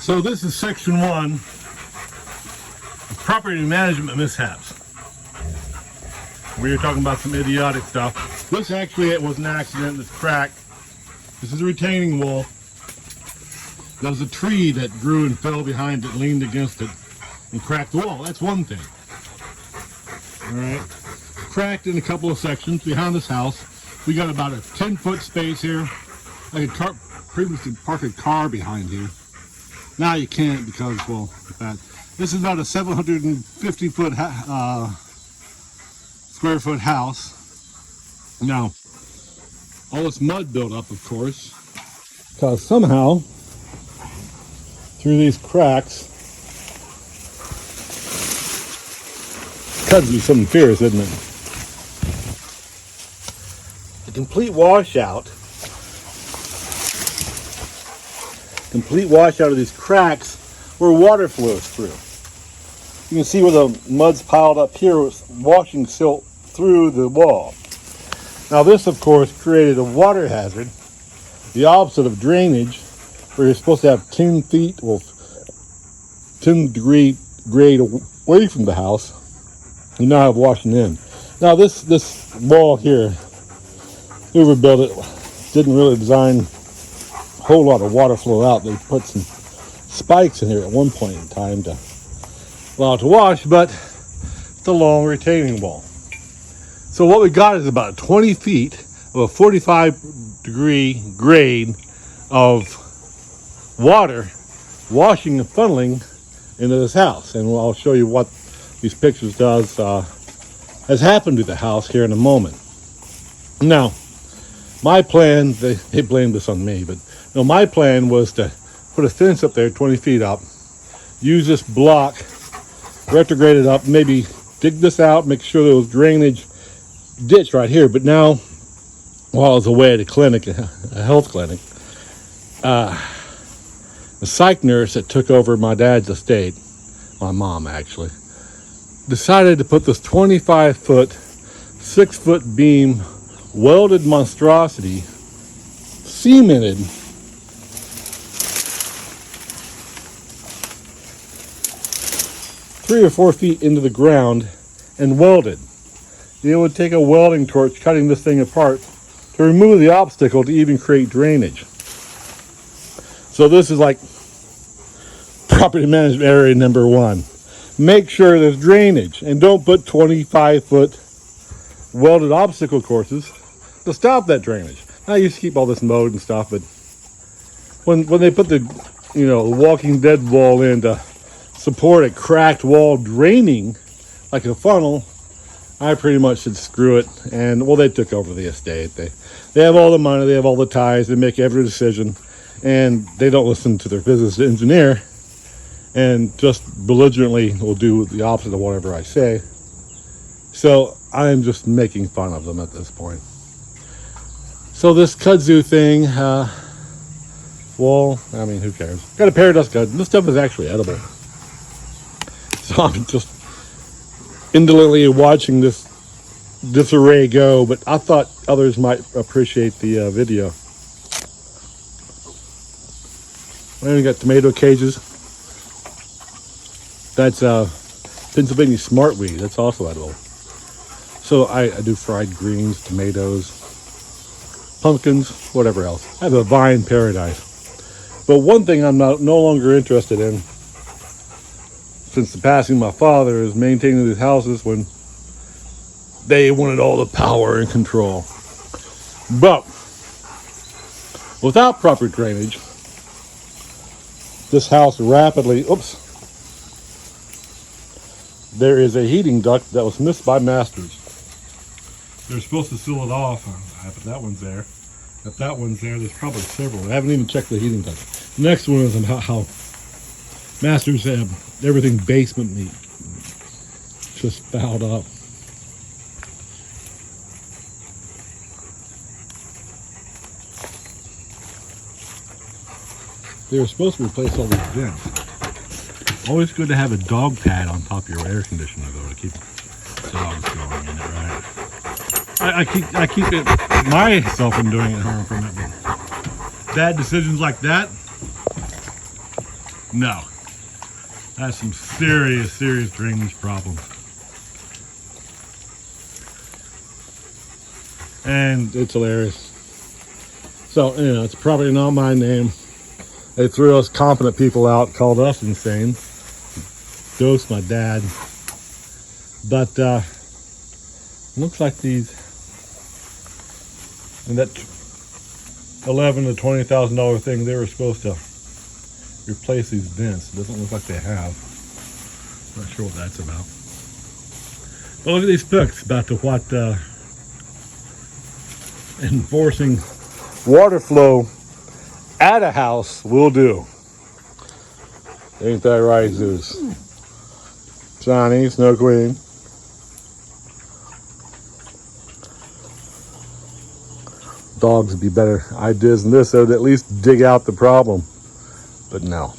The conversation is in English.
So this is section 1 of property management mishaps. We were talking about some idiotic stuff. This actually, it was an accident. This crack. This is a retaining wall. There was a tree that grew and fell behind it, leaned against it, and cracked the wall. That's one thing. All right. Cracked in a couple of sections behind this house. We got about a 10-foot space here. I could previously park a car behind here. Now you can't because, well, this is about a 750-foot square foot house. Now, all this mud built up, of course, because somehow through these cracks, cuts you something fierce, isn't it? A complete washout of these cracks where water flows through. You can see where the mud's piled up here, washing silt through the wall. Now this, of course, created a water hazard, the opposite of drainage, where you're supposed to have 10 feet, well, 10 degree grade away from the house. You now have washing in. Now this wall here, whoever built it didn't really design a whole lot of water flow out. They put some spikes in here at one point in time to allow it to wash, but it's a long retaining wall. So what we got is about 20 feet of a 45 degree grade of water washing and funneling into this house. And I'll show you what these pictures has happened to the house here in a moment. Now, my plan, they blamed this on me, but no, my plan was to put a fence up there 20 feet up, use this block, retrograde it up, maybe dig this out, make sure there was drainage ditch right here. But now, while I was away at a clinic, a health clinic, the psych nurse that took over my dad's estate, my mom actually, decided to put this 25-foot, 6-foot beam welded monstrosity cemented 3 or 4 feet into the ground and welded. It would take a welding torch cutting this thing apart to remove the obstacle to even create drainage. So this is like property management area number 1. Make sure there's drainage and don't put 25-foot welded obstacle courses to stop that drainage. Now I used to keep all this mowed and stuff, but when they put the Walking Dead wall in to support a cracked wall draining like a funnel, I pretty much said screw it. And well, they took over the estate. They have all the money, they have all the ties, they make every decision, and they don't listen to their business engineer and just belligerently will do the opposite of whatever I say. So I am just making fun of them at this point. So this kudzu thing, well, I mean, who cares? Got a paradise gun. This stuff is actually edible. So I'm just indolently watching this disarray go, but I thought others might appreciate the video. And we got tomato cages. That's Pennsylvania smartweed. That's also edible. So I do fried greens, tomatoes, pumpkins, whatever else. I have a vine paradise. But one thing I'm no longer interested in since the passing of my father is maintaining these houses when they wanted all the power and control. But without proper drainage, this house rapidly, there is a heating duct that was missed by Masters. They're supposed to seal it off. If that one's there. If that one's there, there's probably several. I haven't even checked the heating duct. Next one is how Masters have everything basement meat. Just fouled up. They were supposed to replace all these vents. Always good to have a dog pad on top of your air conditioner, though, to keep dogs going in it, right? I keep it myself from doing it harm from it. Bad decisions like that No. That's some serious, serious drainage problems. And it's hilarious. So, you know, it's probably not my name. They threw us competent people out, called us insane. Dosed my dad. But, looks like these, and that $11,000 to $20,000 thing, they were supposed to replace these vents. It doesn't look like they have. Not sure what that's about. But look at these books about to what enforcing water flow at a house will do. Ain't that right, Zeus? Johnny, Snow Queen. Dogs would be better ideas than this. They would at least dig out the problem. But no.